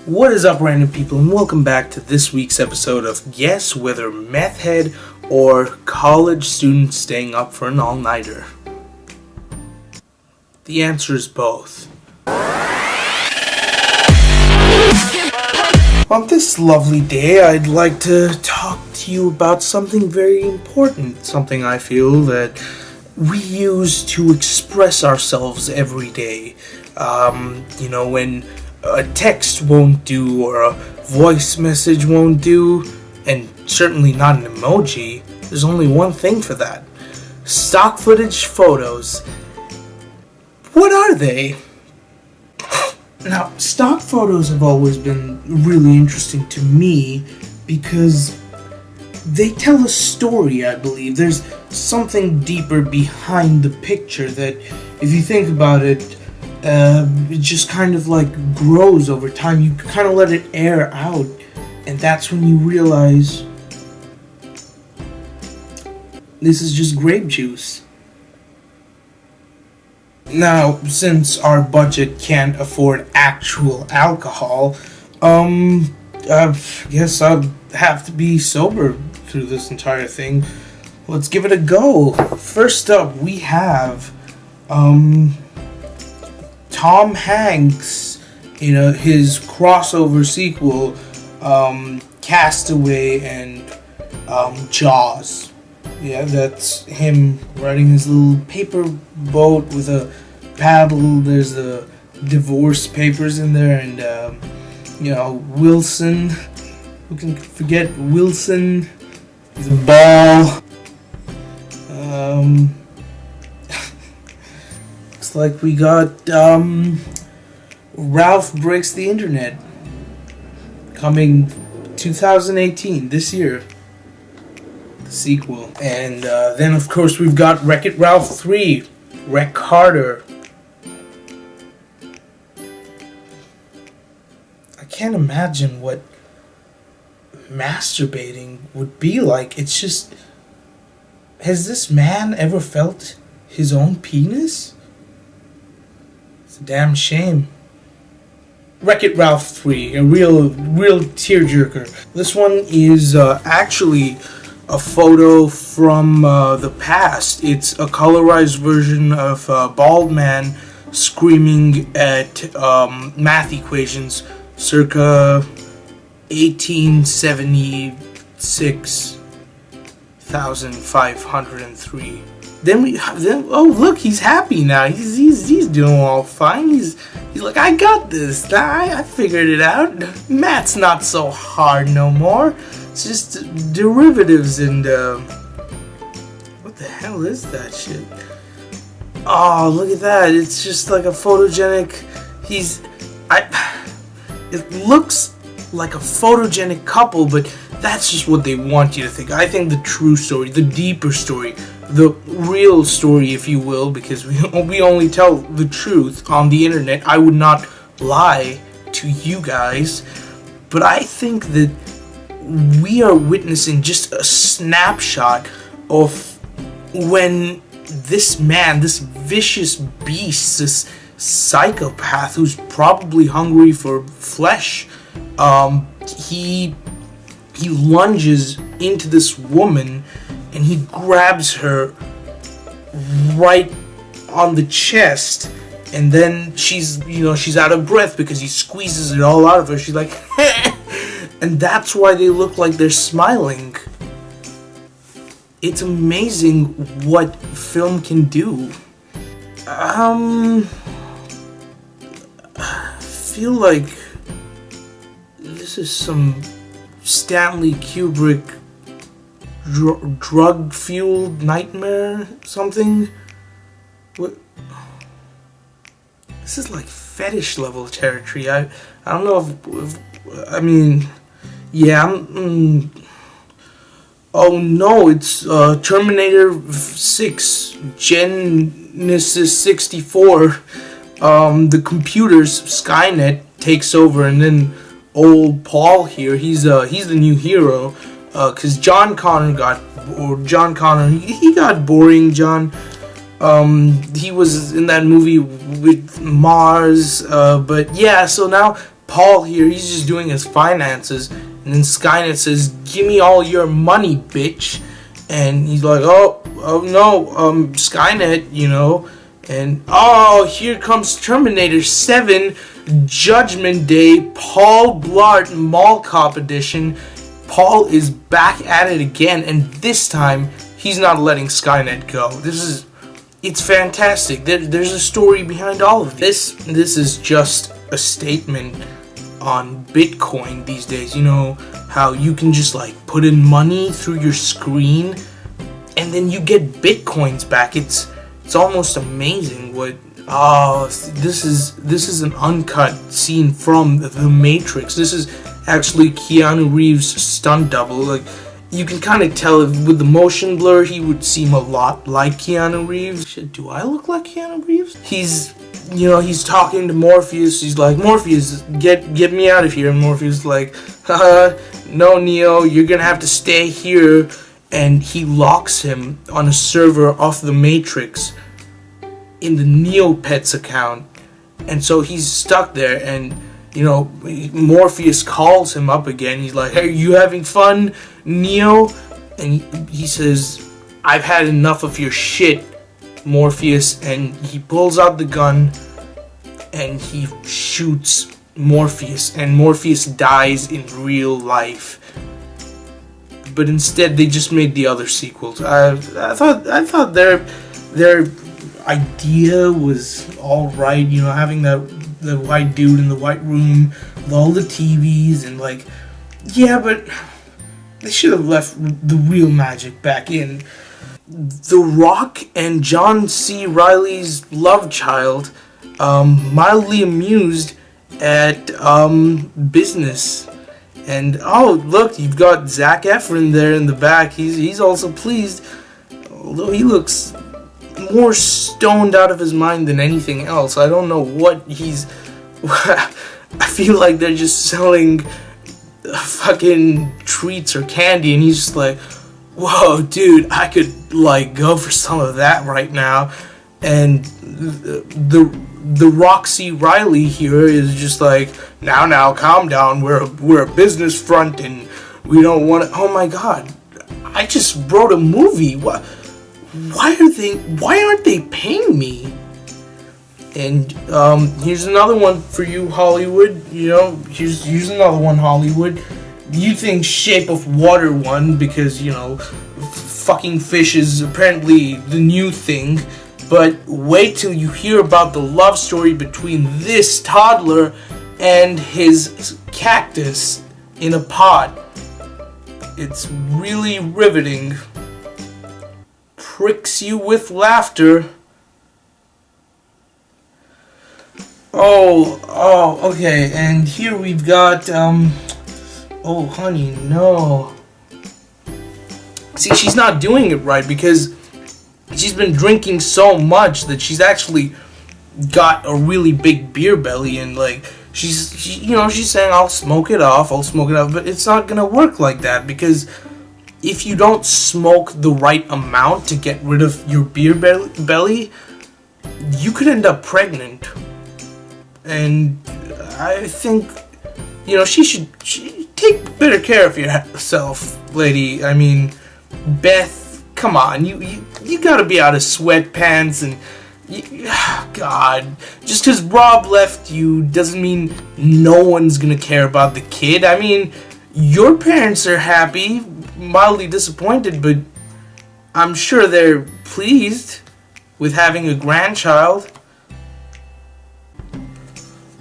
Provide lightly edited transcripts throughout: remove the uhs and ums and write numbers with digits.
What is up, random people, and welcome back to this week's episode of Guess Whether Meth Head or College Student Staying Up for an All-Nighter. The answer is both. On this lovely day, I'd like to talk to you about something very important, something I feel that we use to express ourselves every day. When a text won't do, or a voice message won't do, and certainly not an emoji, there's only one thing for that. Stock footage photos. What are they? Now, stock photos have always been really interesting to me because they tell a story, I believe. There's something deeper behind the picture that, if you think about it, it just kind of like grows over time. You kind of let it air out, and that's when you realize this is just grape juice. Now, since our budget can't afford actual alcohol, I guess I'll have to be sober through this entire thing. Let's give it a go. First up, we have Tom Hanks, his crossover sequel, Castaway and Jaws. Yeah, that's him riding his little paper boat with a paddle. There's the divorce papers in there, and Wilson. Who can forget Wilson? He's a ball. Looks like we got Ralph Breaks the Internet coming 2018, this year. The sequel. And then, of course, we've got Wreck-It Ralph 3, Wreck Harder. I can't imagine what masturbating would be like. It's just, has this man ever felt his own penis? It's a damn shame. Wreck-It Ralph 3, a real tearjerker. This one is actually a photo from the past. It's a colorized version of a bald man screaming at math equations circa 1876,503. Then look, he's happy now. He's doing all fine. He's like, I got this. I figured it out. Math's not so hard no more. It's just derivatives and what the hell is that shit? Oh, look at that. It's just like a photogenic. It looks like a photogenic couple, but that's just what they want you to think. I think the true story, the deeper story, the real story, if you will, because we only tell the truth on the internet. I would not lie to you guys, but I think that we are witnessing just a snapshot of when this man, this vicious beast, this psychopath who's probably hungry for flesh, he lunges into this woman and he grabs her right on the chest, and then she's out of breath because he squeezes it all out of her. She's like and that's why they look like they're smiling. It's amazing what film can do. I feel like this is some Stanley Kubrick drug-fueled nightmare something. What? This is like fetish level territory. I don't know if I mean, yeah. Oh no, it's Terminator 6, Genesis 64. The computers, Skynet, takes over, and then old Paul here, he's the new hero, cause John Connor got boring. He was in that movie with Mars, but yeah, so now Paul here, he's just doing his finances, and then Skynet says, "Give me all your money, bitch." And he's like, oh no, Skynet, you know. And oh, here comes Terminator 7 Judgment Day, Paul Blart Mall Cop Edition. Paul is back at it again, and this time he's not letting Skynet go. It's fantastic. There's a story behind all of this. This is just a statement on Bitcoin these days. You know how you can just like put in money through your screen and then you get Bitcoins back. It's almost amazing what this is an uncut scene from The Matrix. This is actually Keanu Reeves' stunt double. Like, you can kind of tell with the motion blur, he would seem a lot like Keanu Reeves. Shit, do I look like Keanu Reeves? He's talking to Morpheus. He's like, "Morpheus, get me out of here." And Morpheus is like, "No, Neo, you're gonna have to stay here." And he locks him on a server off the Matrix in the Neopets account. And so he's stuck there, and you know, Morpheus calls him up again. He's like, "Hey, are you having fun, Neo?" And he says, "I've had enough of your shit, Morpheus." And he pulls out the gun and he shoots Morpheus, and Morpheus dies in real life. But instead they just made the other sequels. I thought their idea was alright, you know, having the white dude in the white room with all the TVs, and like, yeah, but they should have left the real magic back in. The Rock and John C. Reilly's love child, mildly amused at business. And oh, look, you've got Zac Efron there in the back. He's also pleased, although he looks more stoned out of his mind than anything else. I don't know what he's... I feel like they're just selling fucking treats or candy, and he's just like, "Whoa, dude, I could like go for some of that right now." And the Roxy Riley here is just like, now, calm down. We're a business front, and we don't want to. Oh my God, I just wrote a movie. Why aren't they paying me? And here's another one for you, Hollywood. You know, here's another one, Hollywood. You think Shape of Water won because, you know, fucking fish is apparently the new thing. But wait till you hear about the love story between this toddler and his cactus in a pot. It's really riveting. Pricks you with laughter. Oh, okay, and here we've got, oh, honey, no. See, she's not doing it right because she's been drinking so much that she's actually got a really big beer belly, and, like, she's saying, I'll smoke it off, but it's not gonna work like that, because if you don't smoke the right amount to get rid of your beer belly, you could end up pregnant. And I think, you know, she should take better care of yourself, lady. I mean, Beth, come on, you gotta be out of sweatpants, and God, just because Rob left you doesn't mean no one's gonna care about the kid. I mean, your parents are happy, mildly disappointed, but I'm sure they're pleased with having a grandchild.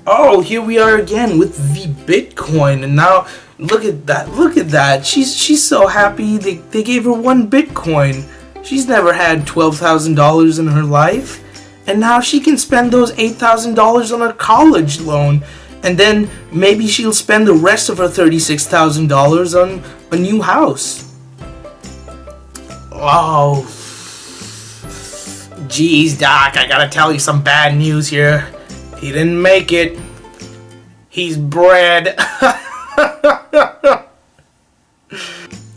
Oh, here we are again with the Bitcoin, and now look at that. She's so happy they gave her 1 Bitcoin. She's never had $12,000 in her life, and now she can spend those $8,000 on a college loan, and then maybe she'll spend the rest of her $36,000 on a new house. Oh, geez, Doc, I gotta tell you some bad news here. He didn't make it. He's bred.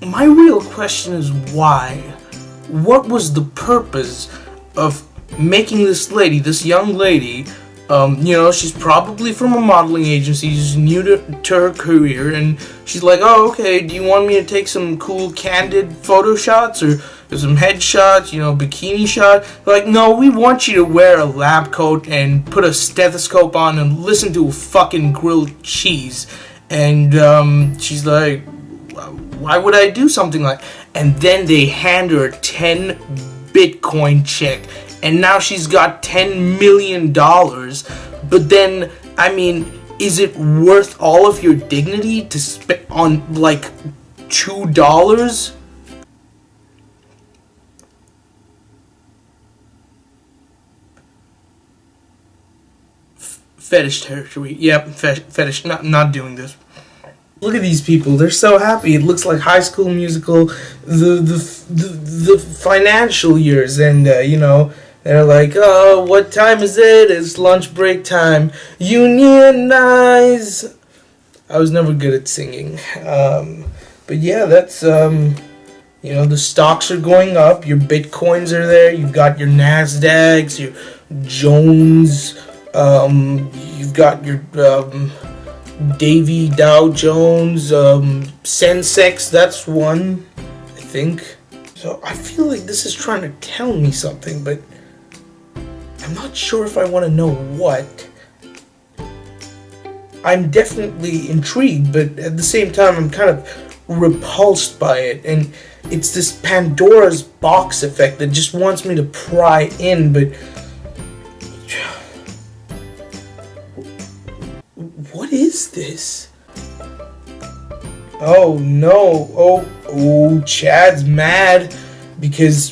My real question is why? What was the purpose of making this young lady, She's probably from a modeling agency. She's new to her career, and she's like, oh, okay, do you want me to take some cool candid photo shots or some headshots, bikini shot? They're like, no, we want you to wear a lab coat and put a stethoscope on and listen to a fucking grilled cheese. And she's like, why would I do something like that? And then they hand her a 10 Bitcoin check. And now she's got $10 million. But then, is it worth all of your dignity to spend on, like, $2? Fetish territory. Yep, fetish. Not doing this. Look at these people. They're so happy. It looks like High School Musical, the financial years, and they're like, oh, what time is it? It's lunch break time. Unionize. I was never good at singing, but yeah, that's the stocks are going up. Your Bitcoins are there. You've got your Nasdaqs, your Jones. You've got your Davy Dow Jones, Sensex, that's one, I think. So I feel like this is trying to tell me something, but I'm not sure if I want to know what. I'm definitely intrigued, but at the same time I'm kind of repulsed by it, and it's this Pandora's box effect that just wants me to pry in, but what is this? Oh no, oh, Chad's mad because,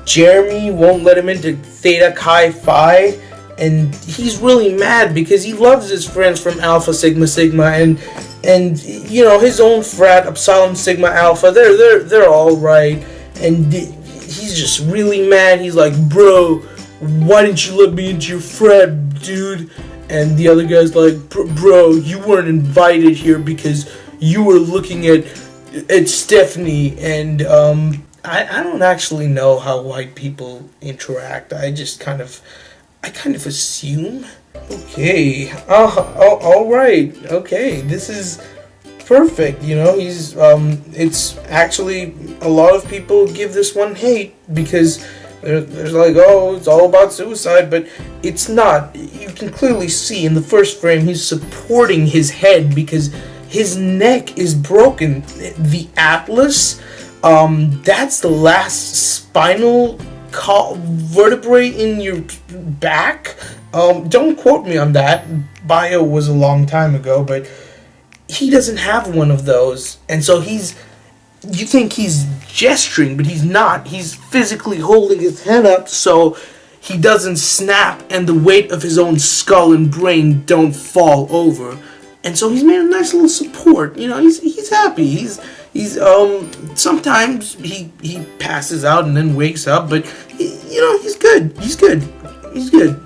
Jeremy won't let him into Theta Chi Phi, and he's really mad because he loves his friends from Alpha Sigma Sigma, and his own frat, Upsilon Sigma Alpha, they're all right, and he's just really mad. He's like, bro, why didn't you let me into your frat, dude? And the other guy's like, bro, you weren't invited here because you were looking at Stephanie. And I don't actually know how white people interact. I kind of assume. Okay. All right. Okay. This is perfect. He's it's actually, a lot of people give this one hate because there's like, oh, it's all about suicide, but it's not. You can clearly see in the first frame he's supporting his head because his neck is broken. The atlas, that's the last spinal vertebrae in your back. Don't quote me on that. Bio was a long time ago, but he doesn't have one of those, and so you think he's gesturing, but he's not. He's physically holding his head up so he doesn't snap and the weight of his own skull and brain don't fall over. And so he's made a nice little support. He's happy. He's sometimes he passes out and then wakes up, but he's good. He's good.